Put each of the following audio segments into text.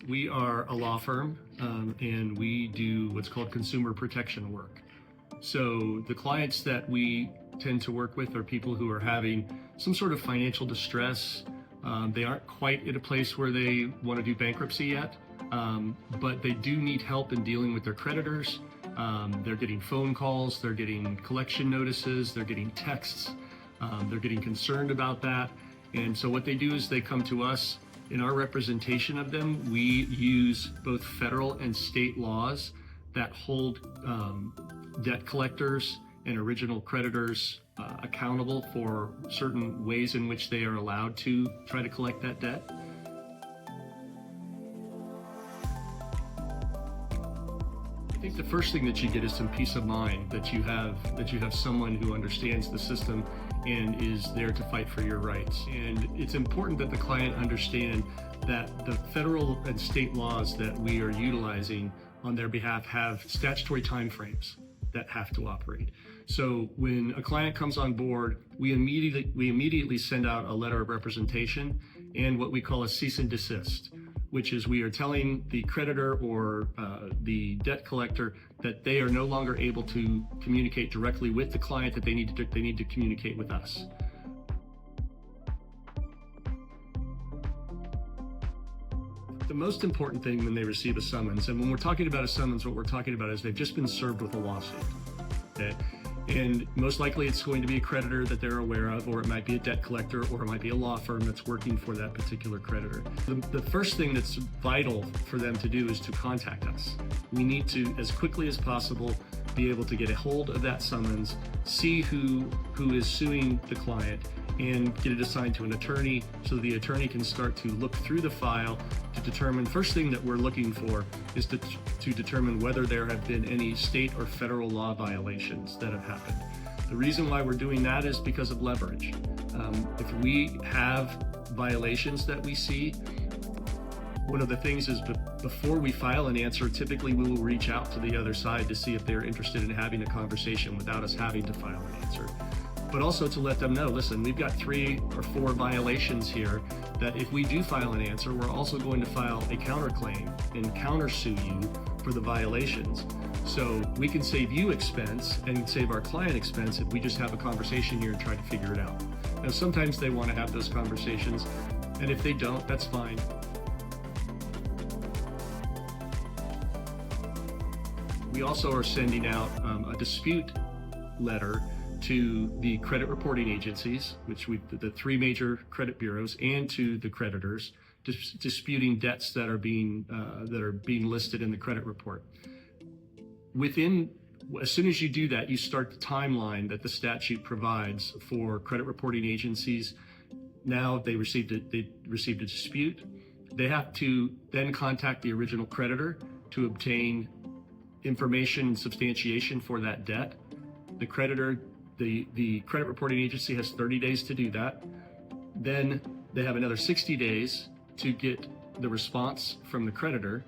We are a law firm, and we do what's called consumer protection work. So the clients that we tend to work with are people who are having some sort of financial distress. They aren't quite at a place where they want to do bankruptcy yet, but they do need help in dealing with their creditors. They're getting phone calls, they're getting collection notices, they're getting texts, they're getting concerned about that. And so what they do is they come to us. In our representation of them, we use both federal and state laws that hold debt collectors and original creditors accountable for certain ways in which they are allowed to try to collect that debt. I think the first thing that you get is some peace of mind that you have someone who understands the system and is there to fight for your rights. And it's important that the client understand that the federal and state laws that we are utilizing on their behalf have statutory timeframes that have to operate. So when a client comes on board, we immediately send out a letter of representation and what we call a cease and desist, which is we are telling the creditor or the debt collector that they are no longer able to communicate directly with the client, that they need to communicate with us. The most important thing when they receive a summons, and when we're talking about a summons, what we're talking about is they've just been served with a lawsuit. Okay? And most likely it's going to be a creditor that they're aware of, or it might be a debt collector, or it might be a law firm that's working for that particular creditor. The first thing that's vital for them to do is to contact us. We need to, as quickly as possible, be able to get a hold of that summons, see who is suing the client, and get it assigned to an attorney so the attorney can start to look through the file to determine. First thing that we're looking for is to determine whether there have been any state or federal law violations that have happened. The reason why we're doing that is because of leverage. If we have violations that we see, one of the things is before we file an answer, typically we will reach out to the other side to see if they're interested in having a conversation without us having to file an answer. But also to let them know, listen, we've got 3 or 4 violations here that if we do file an answer, we're also going to file a counterclaim and countersue you for the violations. So we can save you expense and save our client expense if we just have a conversation here and try to figure it out. Now, sometimes they want to have those conversations, and if they don't, that's fine. We also are sending out a dispute letter to the credit reporting agencies, the 3 major credit bureaus, and to the creditors, disputing debts that are being listed in the credit report. As soon as you do that, you start the timeline that the statute provides for credit reporting agencies. Now they received a dispute. They have to then contact the original creditor to obtain information and substantiation for that debt. The creditor, the credit reporting agency has 30 days to do that. Then they have another 60 days to get the response from the creditor.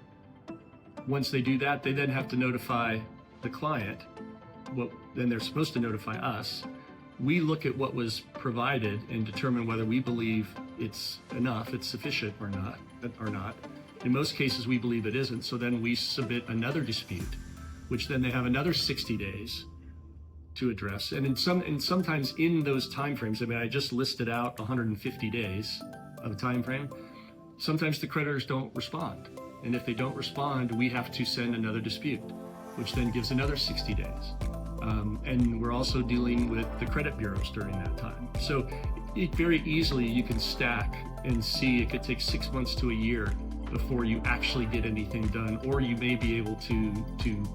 Once they do that, they then have to notify the client. Well, then they're supposed to notify us. We look at what was provided and determine whether we believe it's enough, it's sufficient or not. In most cases, we believe it isn't. So then we submit another dispute, which then they have another 60 days to address. And sometimes in those timeframes, I just listed out 150 days of a time frame. Sometimes the creditors don't respond. And if they don't respond, we have to send another dispute, which then gives another 60 days. And we're also dealing with the credit bureaus during that time. So very easily you can stack and see it could take 6 months to a year before you actually get anything done, or you may be able to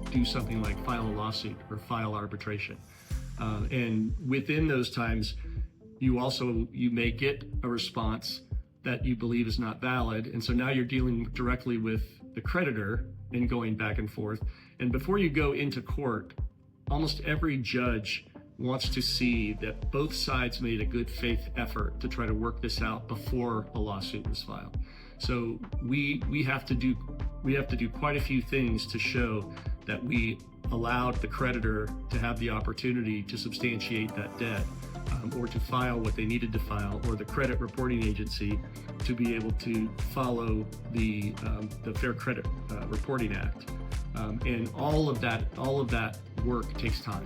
do something like file a lawsuit or file arbitration. And within those times, you may get a response that you believe is not valid. And so now you're dealing directly with the creditor and going back and forth. And before you go into court, almost every judge wants to see that both sides made a good faith effort to try to work this out before a lawsuit was filed. So we have to do quite a few things to show that we allowed the creditor to have the opportunity to substantiate that debt or to file what they needed to file, or the credit reporting agency to be able to follow the Fair Credit Reporting Act. And all of that work takes time.